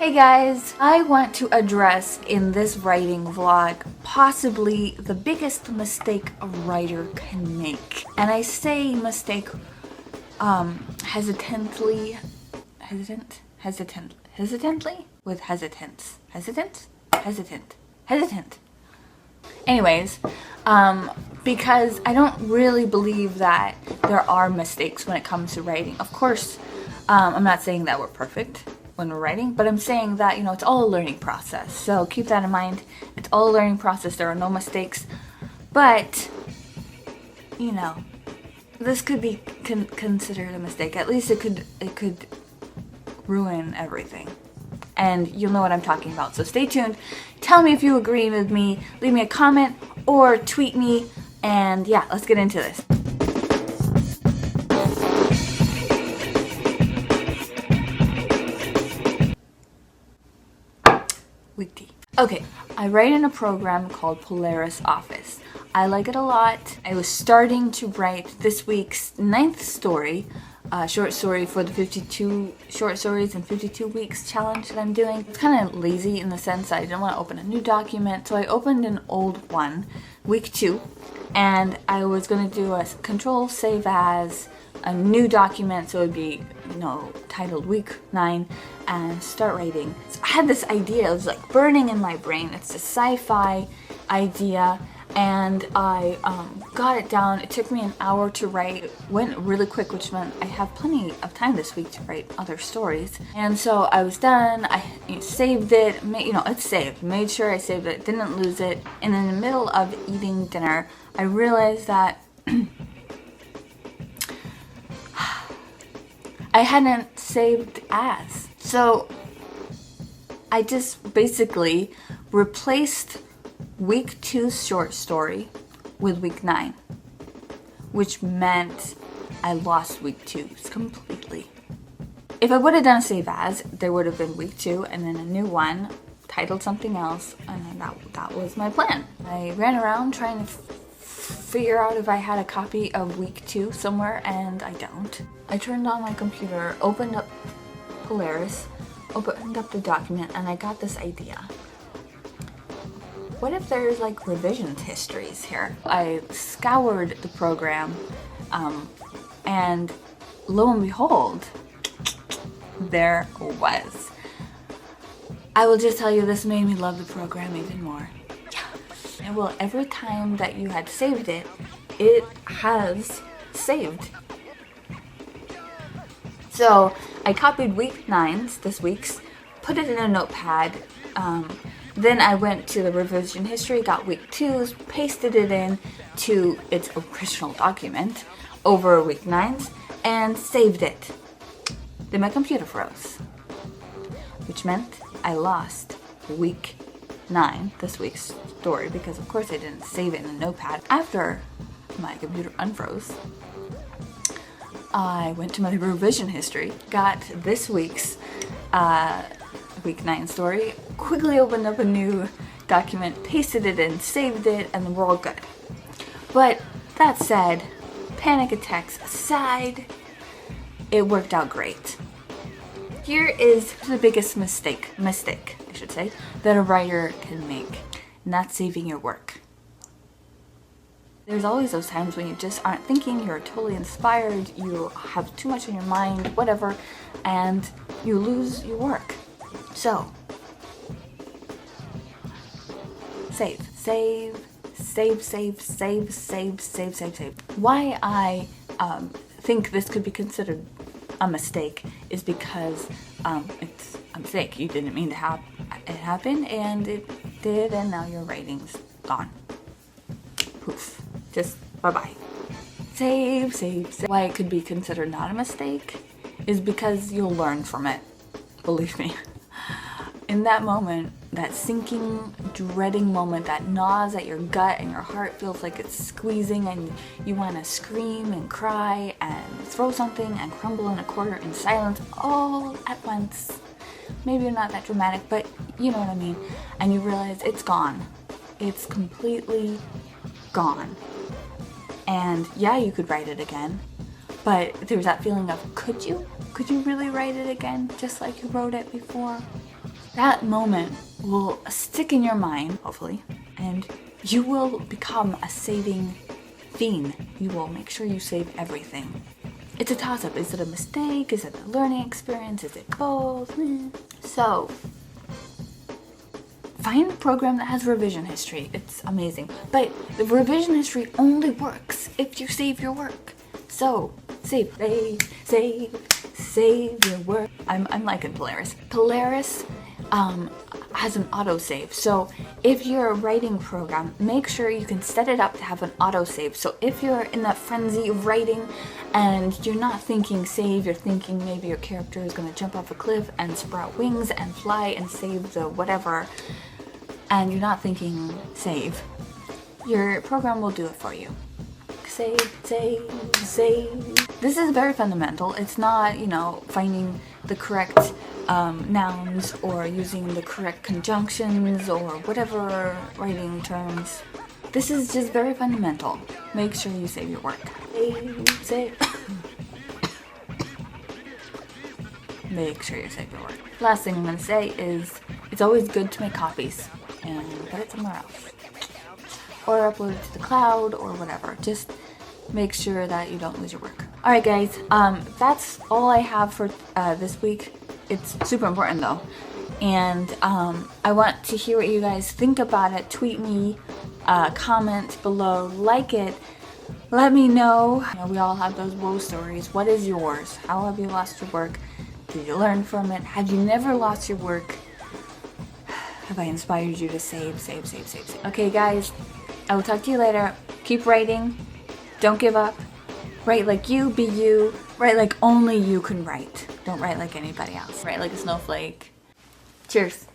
Hey guys, I want to address in this writing vlog possibly the biggest mistake a writer can make. And I say mistake hesitantly with hesitance. Hesitant. Anyways, because I don't really believe that there are mistakes when it comes to writing. Of course, I'm not saying that we're perfect when we're writing, but I'm saying that, it's all a learning process. So keep that in mind. It's all a learning process. There are no mistakes. But, this could be considered a mistake. At least it could ruin everything. And you'll know what I'm talking about. So stay tuned. Tell me if you agree with me. Leave me a comment or tweet me. And yeah, let's get into this. Week T. Okay, I write in a program called Polaris Office. I like it a lot. I was starting to write this week's 9th story, short story for the 52 short stories in 52 weeks challenge that I'm doing. It's kind of lazy in the sense that I didn't want to open a new document, so I opened an old one, week 2, and I was going to do a control save as a new document, so it would be, titled week 9, and start writing. So I had this idea, it was like burning in my brain. It's a sci-fi idea, and I got it down. It took me an hour to write. It went really quick, which meant I have plenty of time this week to write other stories. And so I was done. I saved it. It's saved. Made sure I saved it. Didn't lose it. And in the middle of eating dinner, I realized that I hadn't saved as. So I just basically replaced week 2's short story with week 9, which meant I lost week 2's completely. If I would have done a save as, there would have been week 2 and then a new one titled something else, and then that was my plan. I ran around trying to figure out if I had a copy of week 2 somewhere, and I don't. I turned on my computer, opened up Polaris, opened up the document, and I got this idea. What if there's like revision histories here? I scoured the program, and lo and behold, there was. I will just tell you, this made me love the program even more. Yeah. Well, every time that you had saved it, it has saved. So I copied week 9's, this week's, put it in a notepad. Then I went to the revision history, got week 2's, pasted it in to its original document over week 9's, and saved it. Then my computer froze, which meant I lost week 9, this week's story, because of course I didn't save it in a notepad. After my computer unfroze, I went to my revision history, got this week's week 9 story, quickly opened up a new document, pasted it in, saved it, and we're all good. But that said, panic attacks aside, it worked out great. Here is the biggest mistake, I should say, that a writer can make: not saving your work. There's always those times when you just aren't thinking, you're totally inspired, you have too much in your mind, whatever, and you lose your work. So, save. Why I think this could be considered a mistake is because it's a mistake. You didn't mean to have it happen, and it did, and now your writing's gone. Poof. Just bye-bye. Save. Why it could be considered not a mistake is because you'll learn from it. Believe me. In that moment, that sinking, dreading moment that gnaws at your gut and your heart feels like it's squeezing and you want to scream and cry and throw something and crumble in a corner in silence all at once. Maybe you're not that dramatic, but you know what I mean. And you realize it's gone. It's completely gone. And yeah, you could write it again, but there's that feeling of, could you really write it again just like you wrote it before? That moment will stick in your mind, hopefully, and you will become a saving fiend. You will make sure you save everything. It's a toss-up. Is it a mistake? Is it a learning experience? Is it both? So, find a program that has revision history. It's amazing. But the revision history only works if you save your work. So, save your work. I'm liking Polaris. Polaris has an autosave. So if you're a writing program, make sure you can set it up to have an autosave. So if you're in that frenzy of writing and you're not thinking save, you're thinking maybe your character is going to jump off a cliff and sprout wings and fly and save the whatever, and you're not thinking save, your program will do it for you. Save. This is very fundamental. It's not, finding the correct nouns or using the correct conjunctions or whatever writing terms. This is just very fundamental. Make sure you save your work. Save. Make sure you save your work. Last thing I'm going to say is it's always good to make copies and put it somewhere else. Or upload it to the cloud or whatever. Just make sure that you don't lose your work. Alright guys, that's all I have for this week. It's super important though. And I want to hear what you guys think about it. Tweet me, comment below, like it. Let me know. We all have those woe stories. What is yours? How have you lost your work? Did you learn from it? Have you never lost your work? Have I inspired you to save? Okay guys, I will talk to you later. Keep writing. Don't give up. Write like you, be you. Write like only you can write. Don't write like anybody else. Write like a snowflake. Cheers.